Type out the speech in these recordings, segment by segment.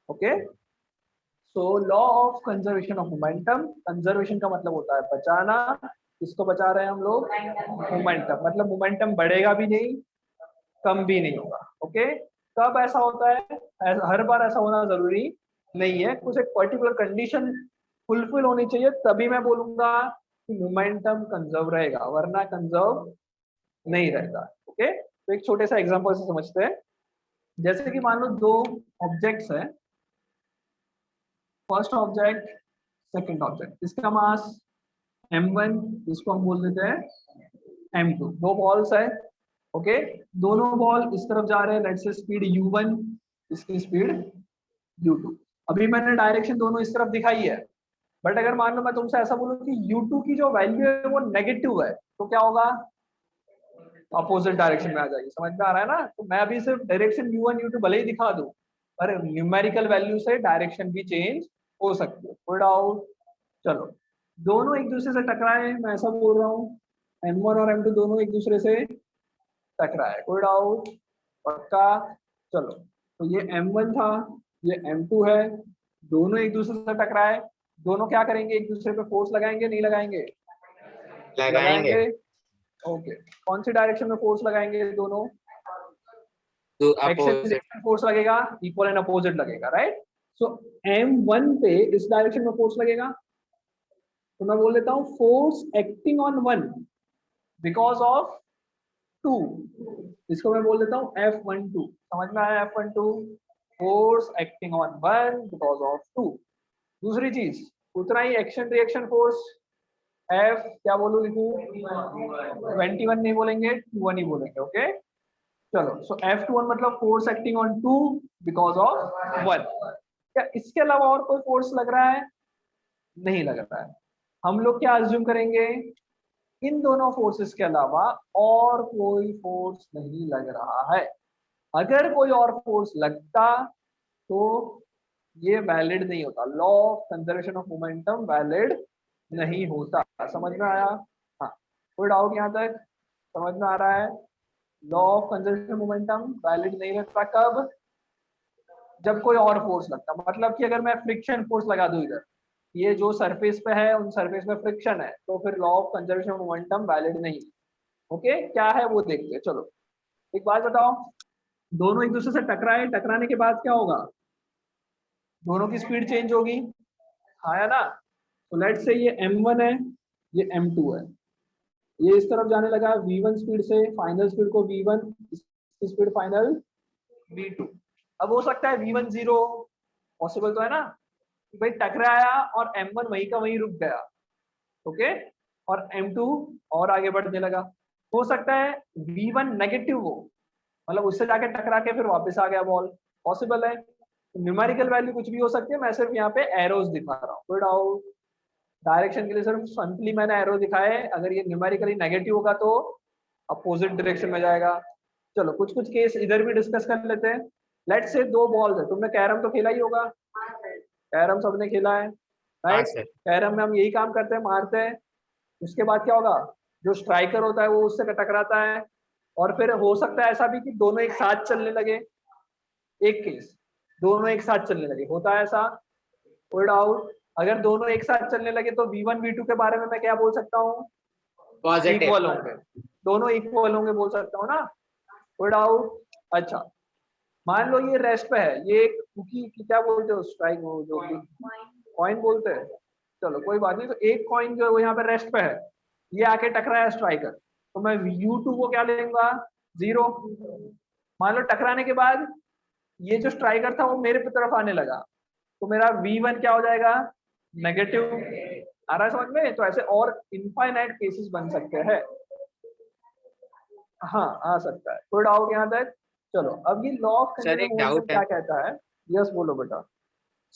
Okay, so law of conservation of momentum, conservation का मतलब होता है बचाना, किसको बचा रहे हैं हम लोग, मोमेंटम, मतलब मोमेंटम बढ़ेगा भी नहीं कम भी नहीं होगा। ओके, कब ऐसा होता है, हर बार ऐसा होना जरूरी नहीं है, कुछ एक पर्टिकुलर कंडीशन फुलफिल होनी चाहिए तभी मैं बोलूंगा कि मोमेंटम कंजर्व रहेगा, वरना कंजर्व नहीं रहता। ओके, तो एक छोटे सा एग्जांपल से समझते हैं। जैसे कि मान लो दो ऑब्जेक्ट्स है, फर्स्ट ऑब्जेक्ट सेकंड ऑब्जेक्ट, इसका मास m1, इसको हम बोल देते हैं m2, दो बॉल्स है। ओके, दोनों बॉल इस तरफ जा रहे हैं, लेट्स से स्पीड u1, इसकी स्पीड u2। अभी मैंने डायरेक्शन दोनों इस तरफ दिखाई है, बट अगर मान लो मैं तुमसे ऐसा बोलूं कि u2 की जो वैल्यू है वो नेगेटिव है, तो क्या होगा, अपोजिट डायरेक्शन में आ जाएगी। समझ में आ रहा है ना, तो मैं अभी सिर्फ डायरेक्शन u1 u2 भले ही दिखा दूं, पर न्यूमेरिकल वैल्यू से डायरेक्शन भी चेंज हो सकती है। कोई डाउट? चलो, दोनों एक दूसरे से टकराए, मैं ऐसा बोल रहा हूँ m1 और m2 दोनों एक दूसरे से टकराए। कोई डाउट? पक्का? चलो, तो ये m1 था, ये m2 है, दोनों एक दूसरे से टकराए, दोनों क्या करेंगे, एक दूसरे पे फोर्स लगाएंगे नहीं लगाएंगे, लगाएंगे। ओके, कौन सी डायरेक्शन में फोर्स लगाएंगे दोनों, तो एक्स अपोजिट। फोर्स लगेगा, इक्वल एंड अपोजिट लगेगा, राइट। सो m1 पे इस डायरेक्शन में फोर्स लगेगा, तो मैं बोल देता हूँ force acting on one because of two, इसको मैं बोल देता हूँ F12। समझ में आया F12, force acting on one because of two. दूसरी चीज, उतना ही एक्शन रिएक्शन फोर्स F, क्या बोलूँ लिखूं, 21 नहीं बोलेंगे, 21 ही बोलेंगे। ओके, चलो, सो F21 मतलब force acting on two because of one. क्या इसके अलावा और कोई फोर्स लग रहा है? नहीं लग रहा है। हम लोग क्या अज्यूम करेंगे, इन दोनों फोर्सेस के अलावा और कोई फोर्स नहीं लग रहा है। अगर कोई और फोर्स लगता तो ये वैलिड नहीं होता, law of conservation of momentum valid नहीं होता। समझ में आया? हाँ, कोई डाउट यहाँ तक? समझ में आ रहा है? Law of conservation momentum valid नहीं रहता कब, जब कोई और फोर्स लगता, मतलब कि अगर मैं फ्रिक्शन फोर्स लगा दूं इधर, ये जो सरफेस पे है उन सरफेस में फ्रिक्शन है, तो फिर law of conservation momentum valid नहीं। ओके, क्या है वो देखते हैं। चलो, एक बात बताओ, दोनों एक दूसरे से टकराए, टकराने के बाद क्या होगा, दोनों की स्पीड चेंज होगी, हाँ या ना। तो लेट्स से ये m1 है, ये m2 है, ये इस तरफ जाने लगा v1 स्पीड से, फाइनल स्पीड को v1, इसकी स्पीड फाइनल v2। अब हो सकता है v1 0, पॉसिबल तो है ना, कि भाई टकराया और m1 वहीं का वहीं रुक गया, ओके, और m2 और आगे बढ़ने लगा। हो सकता है v1 नेगेटिव हो, मतलब उससे जाके टकरा के फिर वापस आ गया बॉल, पॉसिबल है। न्यूमेरिकल वैल्यू कुछ भी हो सकती है, मैं सिर्फ यहाँ पे एरोज दिखा रहा हूँ। कोई डाउट? डायरेक्शन के लिए सिर्फ सिंपली मैंने एरो दिखाए, अगर ये न्यूमेरिकली नेगेटिव होगा तो अपोजिट डायरेक्शन में जाएगा। चलो, कुछ कुछ केस इधर भी डिस्कस कर लेते हैं। लेट्स से दो बॉल्स है, तुमने कैरम तो खेला ही होगा, कैरम सबने खेला है, हाँ राइट। सर। कैरम में हम यही काम करते हैं, मारते हैं, उसके बाद क्या होगा, जो स्ट्राइकर होता है वो उससे टकराता है, और फिर हो सकता है ऐसा भी कि दोनों एक साथ चलने लगे, एक केस दोनों एक साथ चलने लगे, होता है ऐसा? कोई डाउट? अगर दोनों एक साथ चलने लगे तो v1 v2 के बारे में मैं क्या बोल सकता हूँ, पॉजिटिव। इक्वल होंगे, दोनों इक्वल होंगे बोल सकता हूँ ना। कोई डाउट? अच्छा, मान लो ये रेस्ट पे है, ये एक कुकी की क्या बोलते हो, स्ट्राइक, वो जो कॉइन बोलते हैं, चलो कोई बात नहीं, तो एक कॉइन जो है वो यहाँ पे रेस्ट पे है, ये आके टकराया स्ट्राइकर, तो मैं u2 को क्या लेंगा, 0। मान लो टकराने के बाद ये जो स्ट्राइकर था वो मेरे पे तरफ आने लगा, तो मेरा v1 क्या हो जाएगा, नेगेटिव। आ रहा है समझ में? तो ऐसे और इनफाइनाइट केसेस बन सकते हैं, हाँ आ सकता है। कोई डाउट यहाँ तक? चलो, अब ये लॉ ऑफ सर कंजर्वेशन एक मोमेंटम डाउट है। क्या कहता है, यस बोलो बेटा।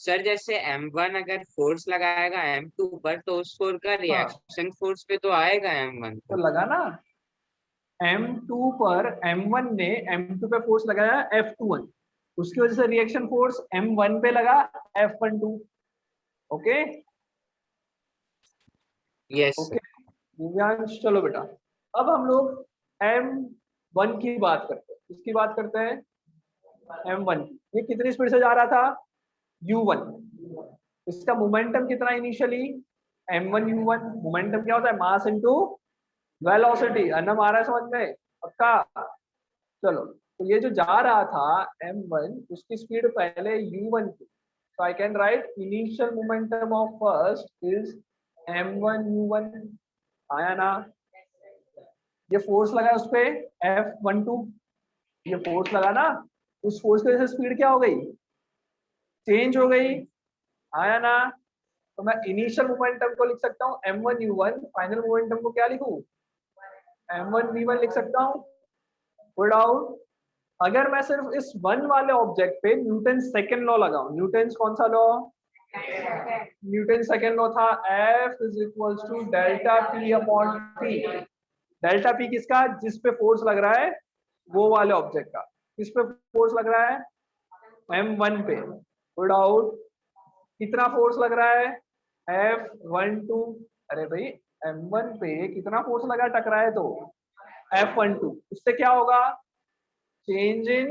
सर जैसे m1 अगर फोर्स लगाएगा m2 पर, तो उस फोर्स का हाँ, रिएक्शन फोर्स पे तो आएगा m1 तो पर। लगा ना, m2 पर m1 ने m2 पे फोर्स लगाया F21, उसकी वजह से रिएक्शन फोर्स m1 पे लगा F12। Okay, yes okay sir. Divyansh, चलो बेटा, अब हम लोग m1 की बात करते हैं, किसकी बात करते हैं, m1 की। ये कितनी स्पीड से जा रहा था, u1, इसका मोमेंटम कितना इनिशियली m1 u1, मोमेंटम क्या होता है मास इनटू वेलोसिटी, अन्ना मारा है समझ में पक्का। चलो तो ये जो जा रहा था m1 उसकी स्पीड पहले u1 थी, so I can write initial momentum of first is m1 u1, आया ना। ये फोर्स लगा उस पे F12, ये फोर्स लगा ना, उस फोर्स की वजह से स्पीड क्या हो गई चेंज हो गई, आया ना। तो मैं इनिशियल मोमेंटम को लिख सकता हूँ m1 u1, फाइनल मोमेंटम को क्या लिखूं m1 v1 लिख सकता हूँ विदाउट। अगर मैं सिर्फ इस वन वाले ऑब्जेक्ट पे न्यूटन सेकंड लॉ लगाऊं, न्यूटन कौन सा लॉ, न्यूटन सेकंड लॉ था F is equals to delta P upon T। Delta P किसका, जिस पे फोर्स लग रहा है वो वाले ऑब्जेक्ट का, किस पे फोर्स लग रहा है m1 पे, विदाउट कितना फोर्स लग रहा है F12। अरे भाई m1 पे कितना फोर्स लगा टकराए तो F12, उससे क्या होगा change in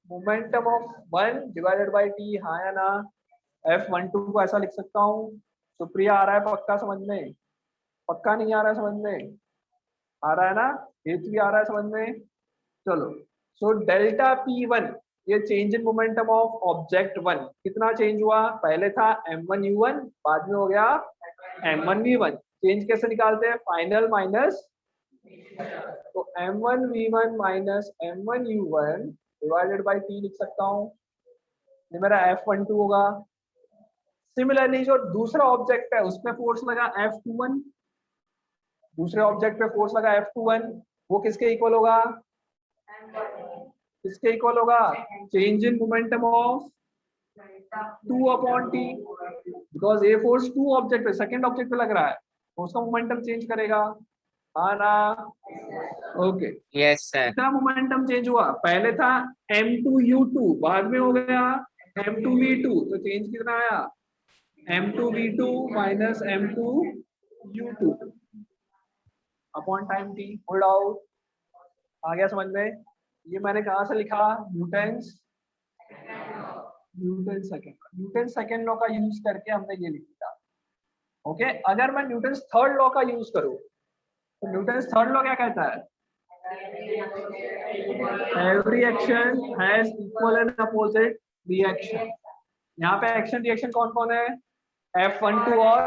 momentum of 1 divided by t, हाँ या ना। F12 को ऐसा लिख सकता हूँ, सुप्रिया आ रहा है पक्का समझ में, पक्का नहीं आ रहा है समझ में, आ रहा है ना, हेतु भी आ रहा है समझ में। चलो सो डेल्टा P1 ये change in momentum of object 1 कितना चेंज हुआ, पहले था m1 u1, बाद में हो गया m1 v1। चेंज कैसे निकालते हैं फाइनल माइनस, तो m1 v1 minus m1 u1 divided by t लिख सकता हूँ, ये मेरा F12 होगा। सिमिलरली जो दूसरा ऑब्जेक्ट है उसमें फोर्स लगा F21, दूसरे ऑब्जेक्ट पे फोर्स लगा F21, वो किसके इक्वल होगा, किसके इक्वल होगा change in momentum of 2 upon t, because ये फोर्स टू ऑब्जेक्ट पे सेकंड ऑब्जेक्ट पे लग रहा है तो उसका मोमेंटम चेंज करेगा, हाँ ना। Okay yes sir. कितना मोमेंटम चेंज हुआ, पहले था m2u2, बाद में हो गया m2v2, तो चेंज कितना आया m2v2 minus m2u2 upon time t, hold out, आ गया समझ में। ये मैंने कहाँ से लिखा न्यूटन सेकंड लॉ का यूज करके हमने ये लिखा। ओके अगर मैं न्यूटन थर्ड लॉ का यूज करूं तो न्यूटन थर्ड लॉ क्या कहता है, every action has equal and opposite reaction. यहाँ पे एक्शन रिएक्शन कौन कौन है F12 और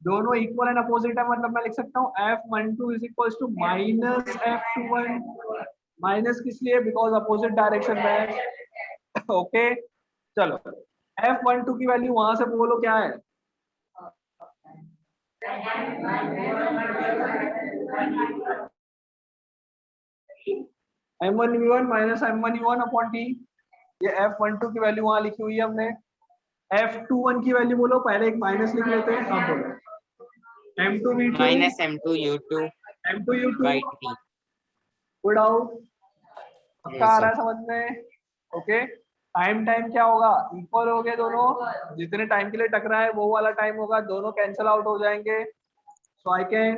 दोनों इक्वल एंड अपोजिट है, मतलब मैं लिख सकता हूँ F12 is equal to minus F21, minus किस लिए बिकॉज अपोजिट डायरेक्शन में। ओके चलो F12 की वैल्यू वहां से बोलो क्या है, m1 v1 minus m1 u1 upon t, ये F12 की वैल्यू वहां लिखी हुई है हमने। F21 की वैल्यू बोलो, पहले एक माइनस लिख लेते हैं, अब बोलो m2 v2 minus m2 u2 m2 u2 by t। Good out, पक्का आ रहा है समझ में। ओके टाइम टाइम क्या होगा इक्वल हो गए दोनों, जितने टाइम के लिए टकरा है वो वाला टाइम होगा, दोनों कैंसिल आउट हो जाएंगे, so I can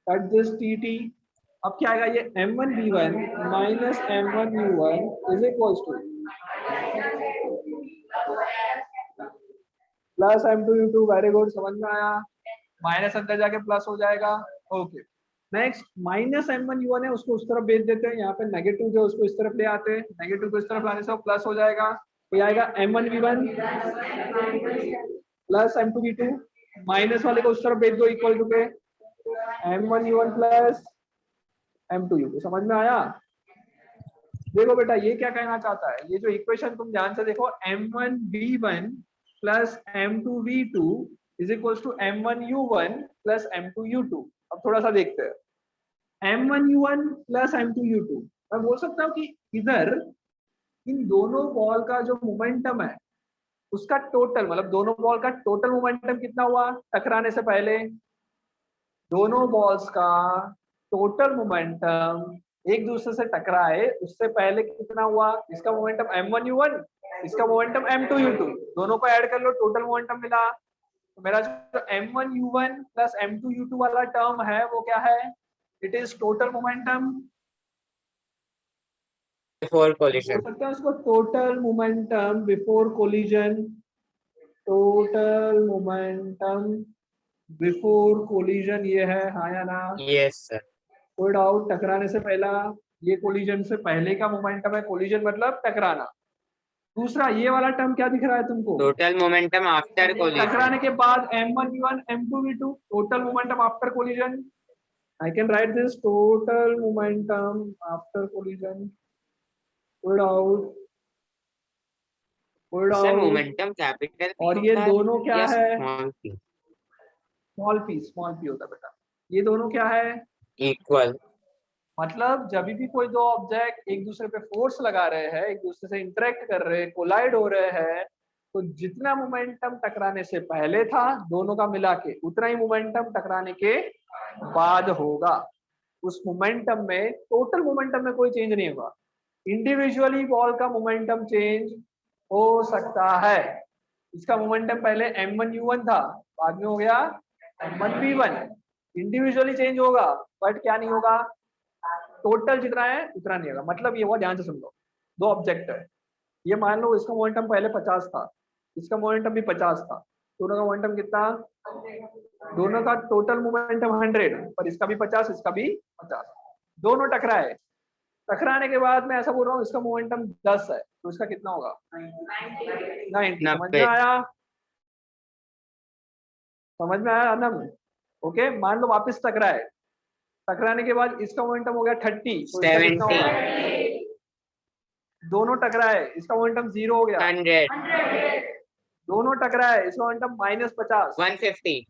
cut this T. अब क्या आएगा ये m1 v1 minus m1 u1 is equals to plus m2 u2, very good समझ में आया, माइनस अंदर जाके प्लस हो जाएगा। Okay next minus m1 u1 है उसको उस तरफ भेज देते हैं, यहाँ पे नेगेटिव जो उसको इस तरफ ले आते हैं, नेगेटिव को इस तरफ लाने से वो प्लस हो जाएगा, तो ये आएगा m1 v1 plus m2 v2, minus वाले को उस तरफ भेज दो इक्वल टू पे m1 u1 plus m2 u2, समझ में आया। देखो बेटा ये क्या कहना चाहता है, ये जो इक्वेशन तुम ध्यान से देखो m1 v1 plus m2 v2 is equals to m1 u1 plus m2 u2। अब थोड़ा सा देखते हैं m1 u1 plus m2 u2, मैं बोल सकता हूँ कि इधर इन दोनों बॉल का जो मोमेंटम है उसका टोटल, मतलब दोनों बॉल का टोटल मोमेंटम कितना हुआ टकराने से पहले, दोनों बॉल्स का टोटल मोमेंटम एक दूसरे से टकराए उससे पहले कितना हुआ, इसका मोमेंटम m1 u1, इसका मोमेंटम m2 u2, दोनों को ऐड कर लो टोटल मोमेंटम मिला, तो मेरा जो m1 u1 plus m2 u2 वाला टर्म है वो क्या है, it is total momentum. Before बोल कोलिजन। सकते हैं उसको total momentum before collision, total momentum before collision ये है, हाँ या ना? Yes sir. कोई डाउट? टकराने से पहला, ये कोलिजन से पहले का मोमेंटम है, कोलिजन मतलब टकराना। दूसरा ये वाला टर्म क्या दिख रहा है तुमको? Total momentum after collision. टकराने के बाद m1v1 m2v2, total momentum after collision. I can write this total momentum after collision. Pulled out, pulled sir out. Momentum capital P और ये होता है दोनों क्या या है? Small P? स्मॉल पी होता है बेटा। ये दोनों क्या है? इक्वल। मतलब जब भी कोई दो ऑब्जेक्ट एक दूसरे पे फोर्स लगा रहे हैं, एक दूसरे से इंटरेक्ट कर रहे हैं, कोलाइड हो रहे हैं, तो जितना मोमेंटम टकराने से पहले था दोनों का मिला के, उतना ही मोमेंटम टकराने के बाद होगा। उस मोमेंटम में, टोटल मोमेंटम में कोई चेंज नहीं होगा। इंडिविजुअली बॉल का मोमेंटम चेंज हो सकता है। इसका मोमेंटम पहले m1u1 था, बाद में हो गया m1v1। इंडिविजुअली चेंज होगा बट क्या नहीं होगा, टोटल जितना है उतना नहीं होगा। मतलब ये हुआ, ध्यान से सुन लो, दो ऑब्जेक्ट है, ये मान लो इसका मोमेंटम पहले 50 था, इसका मोमेंटम भी 50 था, दोनों का मोमेंटम कितना? दोनों का टोटल मोमेंटम 100, पर इसका भी 50, इसका भी 50। दोनों टकराए, टकराने के बाद मैं ऐसा बोल रहा हूँ इसका मोमेंटम 10 है, तो इसका कितना होगा? 90। समझ में 90। आया? समझ में आया आनंद? ओके, मान लो वापस टकराए, टकराने के बाद इसका मोमेंटम हो गया 30, तो इसका कितना 70। होगा? दोनों टकराए, इसका मोमेंटम 0 हो गया। 100। दोनों टकराए, इसका मोमेंटम -50, 150।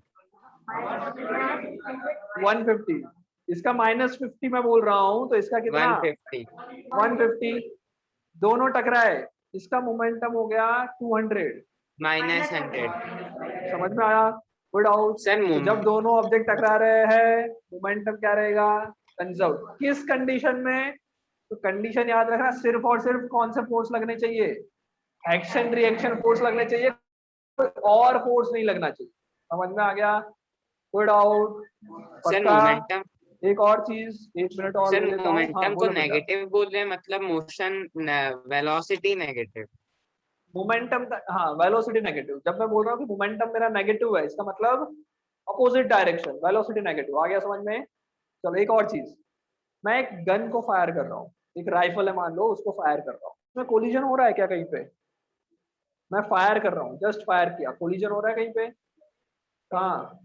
150। इसका -50 मैं बोल रहा हूँ, तो इसका कितना? 150। 150। दोनों टकराए, इसका मोमेंटम हो गया 200। -100। समझ में आया? Good out. सर तो जब दोनों ऑब्जेक्ट टकरा रहे हैं, मोमेंटम क्या रहेगा? कंजर्व। किस कंडीशन में? तो कंडीशन याद रखना, सिर्फ और सिर्फ कौन से फोर्स लगने चाहिए? एक्शन रिएक्शन फोर्स लगने चाहिए, कोई और फोर्स नहीं लगना चाहिए। समझ में आ गया? Good out. सर पक्का? मोमेंटम, एक और चीज, 1 मिनट और सर ले लेता हूँ। हाँ मोमेंटम को बोलो बेटा। नेगेटिव बोल रहे हैं, मतलब मोशन वेलोसिटी नेगेटिव। मोमेंटम, हाँ वेलोसिटी नेगेटिव। जब मैं बोल रहा हूँ कि मोमेंटम मेरा नेगेटिव है, इसका मतलब अपोजिट डायरेक्शन, वेलोसिटी नेगेटिव। आ गया समझ में? चलो एक और चीज, मैं एक गन को फायर कर रहा हूँ, एक राइफल है मान लो, उसको फायर कर रहा हूँ, उसमें कोलिजन हो रहा है क्या कहीं पे? मैं फायर कर रहा हूँ, जस्ट फायर किया, कोलिजन हो रहा है कहीं पे? कहाँ?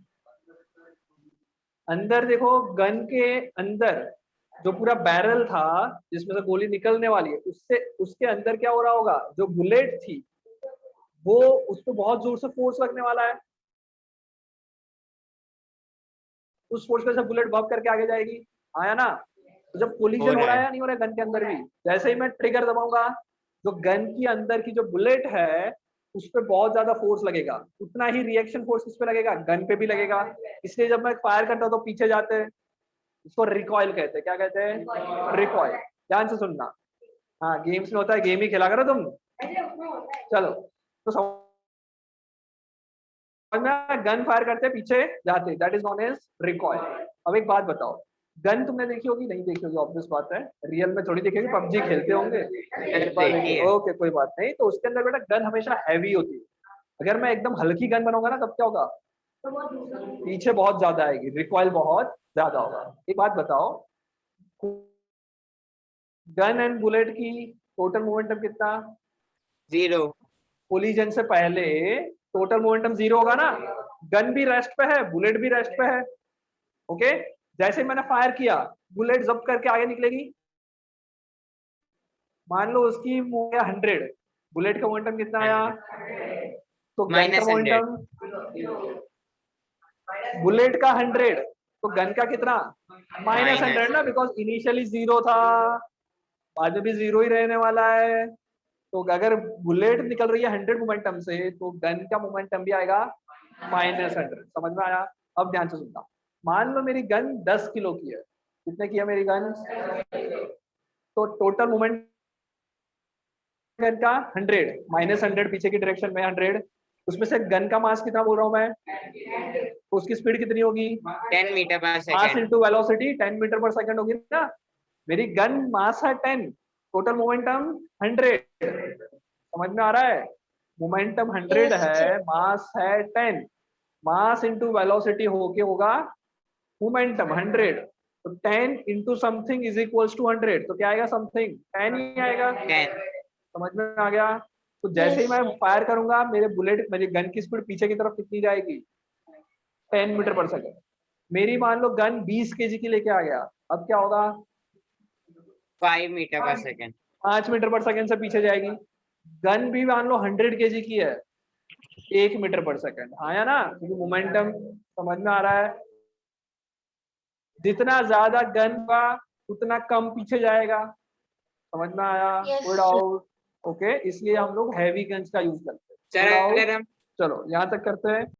अंदर देखो, गन के अंदर जो पूरा बैरल था जिसमें से गोली निकलने वाली है, उससे उसके अंदर क्या हो रहा होगा? जो बुलेट थी वो, उस पर बहुत जोर से फोर्स लगने वाला है, उस फोर्स पे से बुलेट बम करके आगे जाएगी। आया ना? तो जब हो कोलिजन हो रहा रहा है है। या नहीं हो रहा है गन के अंदर भी, जैसे ही मैं ट्रिगर दबाऊंगा, जो गन की अंदर की जो बुलेट है उस पर बहुत ज्यादा फोर्स लगेगा, उतना ही रिएक्शन फोर्स किस पे लगेगा? गन पे भी लगेगा। इसलिए जब मैं फायर करता हूँ तो पीछे जाते हैं, इसको रिकॉइल कहते हैं। क्या कहते हैं? रिकॉइल। ध्यान से सुनना। हाँ गेम्स में होता है, गेम ही खेला करो तुम। चलो, तो गन फायर करते पीछे जाते, that is known as recoil. अब एक बात बताओ, गन तुमने देखी होगी, नहीं देखी होगी, ऑब्वियस बात है, रियल में थोड़ी देखी होगी, पबजी खेलते होंगे। देखिए ओके कोई बात नहीं। तो उसके अंदर बेटा गन हमेशा हैवी होती है। अगर मैं एकदम हल्की गन बनाऊंगा ना, तब क्या होगा? पीछे बहुत ज्यादा आएगी, रिकॉइल बहुत ज्यादा होगा। एक बात बताओ, गन एंड बुलेट की टोटल मोमेंटम कितना? 0। कोलिजन से पहले टोटल मोमेंटम 0 होगा ना? गन भी रेस्ट पे है, बुलेट भी रेस्ट पे है। ओके, जैसे मैंने फायर किया, बुलेट जब करके आगे निकलेगी, मान लो उसकी हो गया 100, बुलेट का मोमेंटम कितना आया? तो गन का -100। मोमेंटम, बुलेट का 100, तो गन का कितना? -100 ना, बिकॉज इनिशियली 0 था, बाद में भी 0 ही रहने वाला है। तो अगर बुलेट निकल रही है 100 मोमेंटम से, तो गन का मोमेंटम भी आएगा -100। समझ में आया? अब ध्यान से सुनना, मान लो मेरी गन 10 किलो की है। कितने की है मेरी गन? तो टोटल मोमेंट गन का 100, -100 पीछे की डायरेक्शन में 100, उसमें से गन का मास कितना बोल रहा हूँ मैं? तो उसकी स्पीड कितनी होगी? 10 मीटर पर मास सेकेंड। इंटू वेलोसिटी 10 मीटर पर सेकंड होगी ना। मेरी गन मास है 10, टोटल मोमेंटम 100, समझ में आ रहा है? मोमेंटम 100 Yes, है, sir. मास है 10, मास इंटू वेलोसिटी होके होगा मोमेंटम 100, तो 10 into something is equals to 100, तो क्या आएगा? समथिंग 10 ही आएगा। 10। समझ में आ गया? तो जैसे ही Yes, मैं sir. फायर करूंगा मेरे बुलेट, मेरी गन की स्पीड पीछे की तरफ कितनी जाएगी? 10 मीटर पर सेकंड। मेरी मान लो गन 20 केजी की लेके आ गया, अब क्या होगा? 5 मीटर पर सेकेंड। 5 मीटर पर सेकंड से पीछे जाएगी। गन भी मान लो 100 केजी की है, 1 मीटर पर सेकंड। हाँ या ना? क्योंकि मोमेंटम, समझ में आ रहा है? जितना ज्यादा गन का उतना कम पीछे जाएगा। समझ में आया? Yes, कोई sir. डाउट? ओके, इसलिए हम लोग हैवी गन्स का यूज करते हैं। सर कोई डाउट? अगर हम चलो यहाँ तक करते हैं।